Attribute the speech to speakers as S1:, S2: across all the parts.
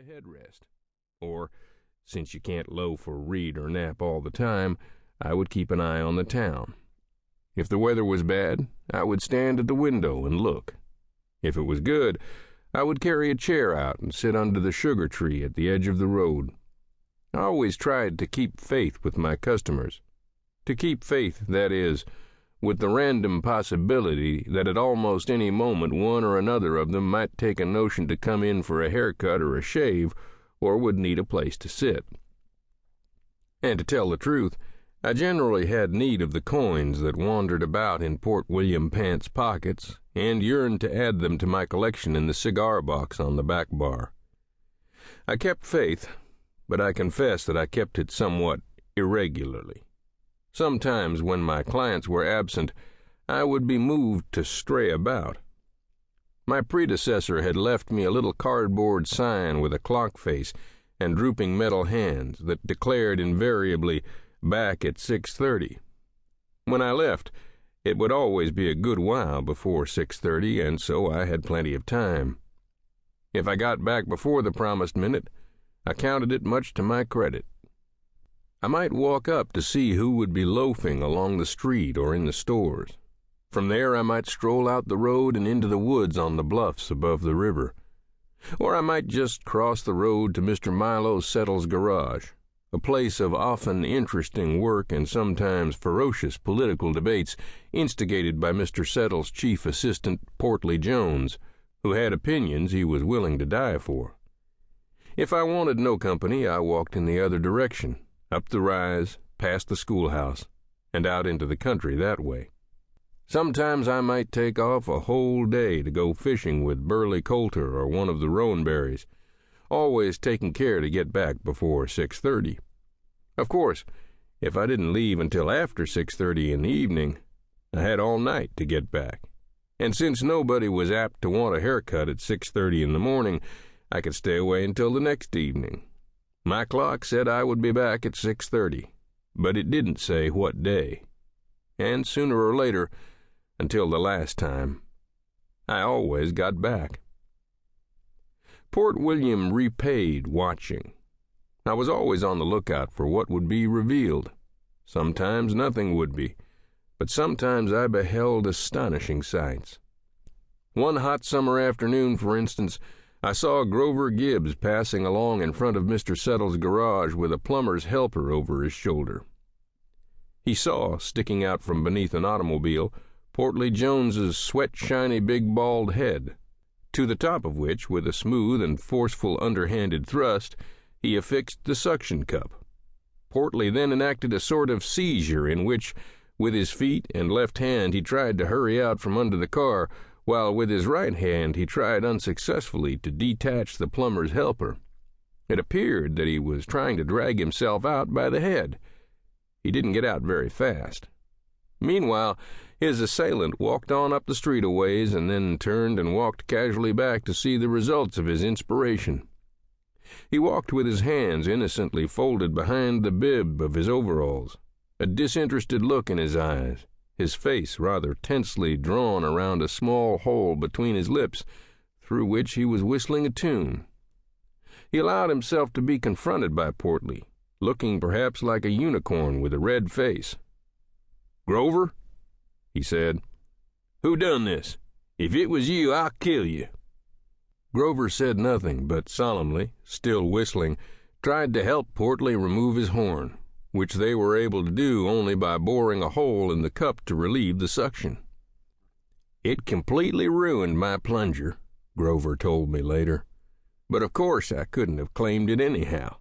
S1: headrest. Or, since you can't loaf or read or nap all the time, I would keep an eye on the town. If the weather was bad, I would stand at the window and look. If it was good, I would carry a chair out and sit under the sugar tree at the edge of the road. I always tried to keep faith with my customers. To keep faith, that is, with the random possibility that at almost any moment one or another of them might take a notion to come in for a haircut or a shave, or would need a place to sit. And to tell the truth, I generally had need of the coins that wandered about in Port William pants pockets, and yearned to add them to my collection in the cigar box on the back bar. I kept faith, but I confess that I kept it somewhat irregularly. Sometimes when my clients were absent, I would be moved to stray about. My predecessor had left me a little cardboard sign with a clock face and drooping metal hands that declared invariably, "Back at 6:30. When I left, it would always be a good while before 6:30, and so I had plenty of time. If I got back before the promised minute, I counted it much to my credit. I might walk up to see who would be loafing along the street or in the stores. From there I might stroll out the road and into the woods on the bluffs above the river. Or I might just cross the road to Mr. Milo Settle's garage, a place of often interesting work and sometimes ferocious political debates instigated by Mr. Settle's chief assistant, Portly Jones, who had opinions he was willing to die for. If I wanted no company, I walked in the other direction, up the rise, past the schoolhouse, and out into the country that way. Sometimes I might take off a whole day to go fishing with Burley Coulter or one of the Roanberries, always taking care to get back before 6:30. Of course, if I didn't leave until after 6:30 in the evening, I had all night to get back. And since nobody was apt to want a haircut at 6:30 in the morning, I could stay away until the next evening. My clock said I would be back at 6:30, but it didn't say what day. And sooner or later, until the last time, I always got back. Port William repaid watching. I was always on the lookout for what would be revealed. Sometimes nothing would be, but sometimes I beheld astonishing sights. One hot summer afternoon, for instance, I saw Grover Gibbs passing along in front of Mr. Settle's garage with a plumber's helper over his shoulder. He saw, sticking out from beneath an automobile, Portly Jones's sweat-shiny big bald head, to the top of which, with a smooth and forceful underhanded thrust, he affixed the suction cup. Portly then enacted a sort of seizure in which, with his feet and left hand, he tried to hurry out from under the car, while with his right hand he tried unsuccessfully to detach the plumber's helper. It appeared that he was trying to drag himself out by the head. He didn't get out very fast. Meanwhile, his assailant walked on up the street a ways and then turned and walked casually back to see the results of his inspiration. He walked with his hands innocently folded behind the bib of his overalls, a disinterested look in his eyes, his face rather tensely drawn around a small hole between his lips, through which he was whistling a tune. He allowed himself to be confronted by Portly, looking perhaps like a unicorn with a red face. "Grover," he said, "who done this? If it was you, I'll kill you." Grover said nothing, but solemnly, still whistling, tried to help Portly remove his horn, which they were able to do only by boring a hole in the cup to relieve the suction. "It completely ruined my plunger," Grover told me later, "but of course I couldn't have claimed it anyhow."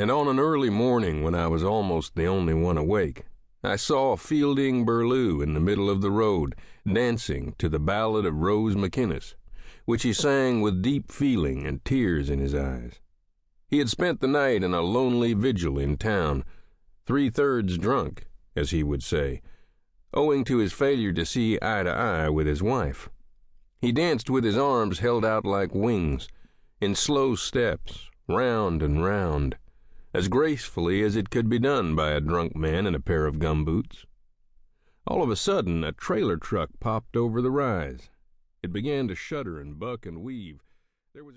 S1: And on an early morning when I was almost the only one awake, I saw Fielding Burlew in the middle of the road, dancing to the ballad of Rose McInnes, which he sang with deep feeling and tears in his eyes. He had spent the night in a lonely vigil in town, 3/3 drunk, as he would say, owing to his failure to see eye to eye with his wife. He danced with his arms held out like wings, in slow steps, round and round, as gracefully as it could be done by a drunk man in a pair of gumboots. All of a sudden, a trailer truck popped over the rise. It began to shudder and buck and weave. There was a